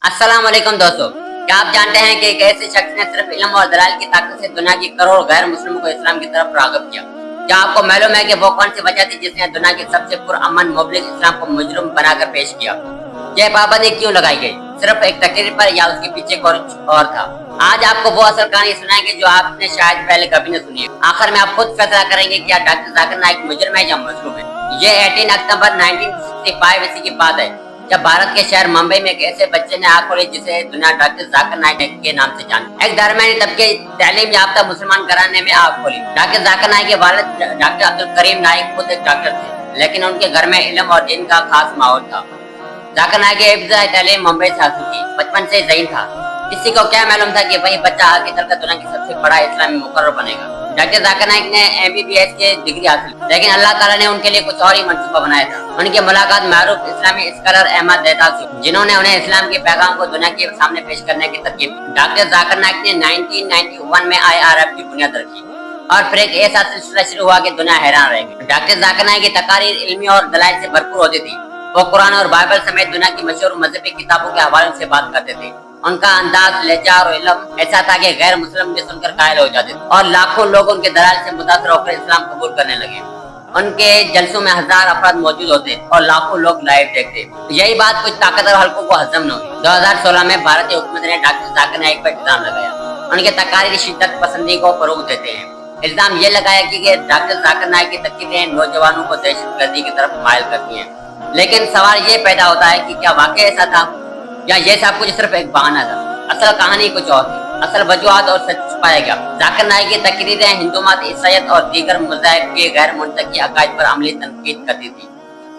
अस्सलाम वालेकुम दोस्तों, क्या आप जानते हैं कि एक ऐसे शख्स ने सिर्फ इल्म और दलाल की ताकत से दुनिया की करोड़ गैर मुस्लिमों को इस्लाम की तरफ राग़िब किया। क्या आपको मालूम है कि वो कौन सी वजह थी जिसने दुनिया की सबसे पुरअमन मुबलिग इस्लाम को मुजरिम बनाकर पेश किया? यह पाबंदी क्यों लगाई गई? सिर्फ एक तकरीर पर या उसके पीछे कुछ और था? आज आपको वो असल कहानी सुनाएंगे जो आपने शायद पहले कभी न सुनी है। आखिर में आप खुद फैसला करेंगे कि डॉक्टर जाकिर नाइक मुजरिम है या मजलूम है। ये 18 अक्टूबर 1965 ईस्वी की बात है, जब भारत के शहर मुंबई में एक ऐसे बच्चे ने आंख खोली जिसे दुनिया डॉक्टर जाकिर नाइक के नाम से जानती। एक दरमियानी तबके तालीम याफ्ता मुसलमान घराने में आंख खोली। डॉक्टर जाकिर नाइक के वालिद डॉक्टर अब्दुल करीम नाइक खुद एक डॉक्टर थे, लेकिन उनके घर में इल्म और दीन का खास माहौल था। जाकिर नाइक की इब्तिदाई तालीम मुंबई से हासिल की। बचपन से ज़हीन था। किसी को क्या मालूम था कि वही बच्चा आगे चलकर दुनिया की सबसे बड़ा इस्लामी मुकर्रर बनेगा। डॉक्टर जाकिर नाइक ने MBBS की डिग्री हासिल की, लेकिन अल्लाह ताला ने उनके लिए कुछ और ही मंसूबा बनाया था। उनकी मुलाकात मारूफ इस्लामी स्कॉलर अहमद देहताब से, जिन्होंने उन्हें इस्लाम के पैगाम को दुनिया के सामने पेश करने की तरकीब दी। डॉक्टर जाकिर नाइक ने 1991 में IRF की बुनियाद रखी और फिर एक ऐसा सिलसिला शुरू हुआ कि दुनिया हैरान रह गई। डॉक्टर जाकिर नाइक की तकारीर इल्मी और दलाइल से भरपूर होती थी। वो कुरान और बाइबल समेत दुनिया की मशहूर मजहबी किताबों के हवाले से बात करते थे। उनका अंदाज, लहजा और इल्म ऐसा था कि गैर मुस्लिम भी सुनकर कायल हो जाते थे और लाखों लोग उनके दलाल से मुतासर होकर इस्लाम कबूल करने लगे। उनके जलसों में 1000 अफराद मौजूद होते और लाखों लोग लाइव देखते। यही बात कुछ ताकतवर हल्कों को हजम न हुई। 2016 में भारतीय हुकूमत ने डॉक्टर जाकिर नाइक पर इल्जाम लगाया। उनके तकारीर शिद्दत पसंदी को फरोग देते हैं। इल्जाम ये लगाया कि डॉक्टर जाकिर नाइक की तकरीरें नौजवानों को दहशतगर्दी की तरफ मायल करती हैं। लेकिन सवाल ये पैदा होता है कि क्या वाकई ऐसा था या ये सब कुछ सिर्फ एक बहाना था? असल कहानी कुछ और थी। असल वजूहात और सच छुपाया गया। जाकिर नाइक की तकरीरें हिंदू मत, ईसाईयत और दीगर मज़ाहिब के गैर मुंतकी अकायद पर अमली तनकीद करती थी।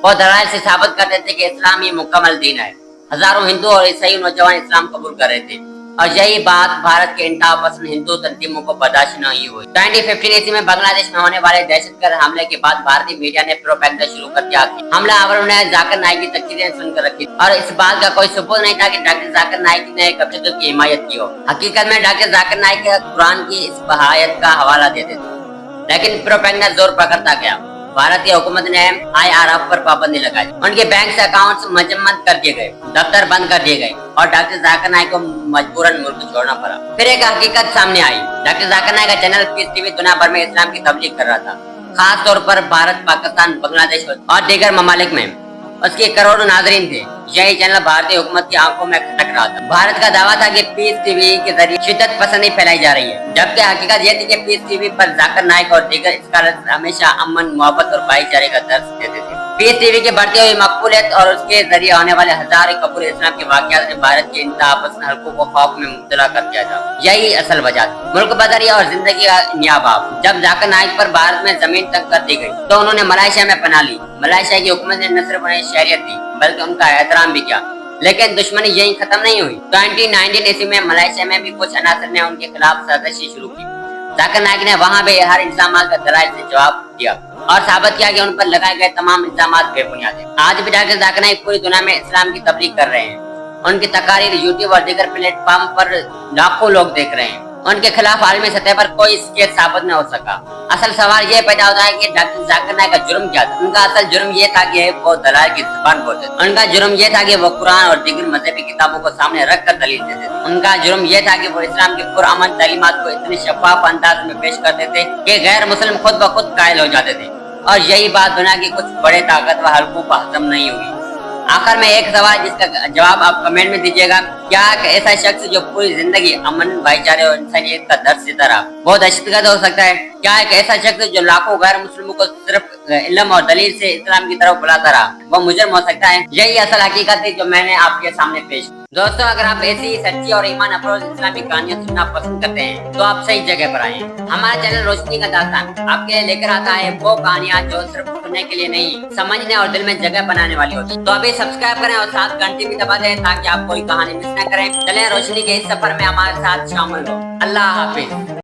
वो दलाइल से साबित करते थे कि इस्लाम ही मुकम्मल दीन है। हजारों हिंदू और ईसाई नौजवान इस्लाम कबूल कर रहे थे और यही बात भारत के इंतहा पसंद हिंदू तंजीमों को बर्दाश्त नहीं हुई। 2015 ईस्वी में बांग्लादेश में होने वाले दहशतगर्द हमले के बाद भारतीय मीडिया ने प्रोपेगेंडा शुरू कर दिया। हमलावरों ने जाकिर नाइक की तकरीरें सुनकर रखी और इस बात का कोई सबूत नहीं था कि डॉक्टर जाकिर नाइक ने कभी की हिमायत की हो। हकीकत में डॉक्टर जाकिर नाइक कुरान की इस बहायत का हवाला देते थे, लेकिन प्रोपेगेंडा जोर पकड़ता गया। भारतीय हुकूमत ने IRF पर पाबंदी लगाई। उनके बैंक से अकाउंट्स मजम्मत कर दिए गए, दफ्तर बंद कर दिए गए और डॉक्टर जाकिर नाइक को मजबूरन मुल्क छोड़ना पड़ा। फिर एक हकीकत सामने आई। डॉक्टर जाकिर नाइक का चैनल पीस टीवी दुनिया भर में इस्लाम की तबलीग कर रहा था, खास तौर पर भारत, पाकिस्तान, बांग्लादेश और दीगर ममालिक में उसके करोड़ों नाजरीन थे। यही चैनल भारतीय हुकूमत की आंखों में खटक रहा था। भारत का दावा था कि पीस टीवी के जरिए शिद्दत पसंदी फैलाई जा रही है, जबकि हकीकत यह थी कि पीस टीवी पर जाकिर नाइक और दीगर स्कॉलर्स हमेशा अमन, मोहब्बत और भाईचारे का दर्ज देते थे। पीस टीवी की बढ़ती हुई मकबूलियत और उसके जरिए होने वाले हजारों कबूल इस्लाम के वाकयात ने भारत के इंतहा पसंद हल्कों को खौफ में मुब्तला कर दिया था। यही असल वजह थी। मुल्क बदरी और जिंदगी का नियाबाब। जब जाकिर नाइक पर भारत में जमीन तक कर दी गई तो उन्होंने मलेशिया में पनाह ली। मलेशिया की हुकूमत ने न सिर्फ उन्हें शहरियत दी बल्कि उनका एहतराम भी किया, लेकिन दुश्मनी यही खत्म नहीं हुई। 2019 ईस्वी में मलेशिया में भी कुछ अनासर ने उनके खिलाफ साजिश शुरू की। जाकिर नाइक ने वहां भी हर इल्जाम का दलाइल से जवाब दिया और साबित किया कि उन पर लगाए गए तमाम इल्जाम बेबुनियाद हैं। आज भी डॉक्टर जाकिर नाइक पूरी दुनिया में इस्लाम की तबलीग कर रहे हैं। उनकी तकारीर यूट्यूब और दीगर प्लेटफॉर्म पर लाखों लोग देख रहे हैं। उनके खिलाफ आलमी सतह पर कोई केस साबित न हो सका। असल सवाल ये पैदा होता है कि डॉक्टर जाकिर नाइक का जुर्म क्या था? उनका असल जुर्म ये था कि वो दलाल की जुबान बोलते थे। उनका जुर्म ये था कि वो कुरान और दीगर मजहबी किताबों को सामने रखकर दलील देते थे। उनका जुर्म ये था कि वो इस्लाम की पुरअमन तालीमात को इतने शफाफ अंदाज में पेश करते थे कि गैर मुस्लिम खुद ब खुद कायल हो जाते थे और यही बात दुनिया की कुछ बड़े ताकतवर हल्कों को हजम नहीं हुई। आखिर में एक सवाल जिसका जवाब आप कमेंट में दीजिएगा। क्या एक ऐसा शख्स जो पूरी जिंदगी अमन, भाईचारे और इंसानियत का दर्ज देता रहा वो दहशतगर्द हो सकता है? क्या एक ऐसा शख्स जो लाखों गैर मुस्लिमों को सिर्फ इल्म और दलील से इस्लाम की तरफ बुलाता रहा वो मुजरिम हो सकता है? यही असल हकीकत है जो मैंने आपके सामने पेश की। दोस्तों, अगर आप ऐसी ही सच्ची और ईमान अफरोज इस्लामी कहानियां सुनना पसंद करते हैं तो आप सही जगह पर आए हैं। हमारा चैनल रोशनी का दास्तान आपके लेकर आता है वो कहानियां जो सिर्फ सुनने के लिए नहीं, समझने और दिल में जगह बनाने वाली होती है। तो अभी सब्सक्राइब करें और साथ घंटी भी दबा दें ताकि आप कोई कहानी मिस न करें। चलें रोशनी के इस सफर में हमारे साथ शामिल हो। अल्लाह हाफिज।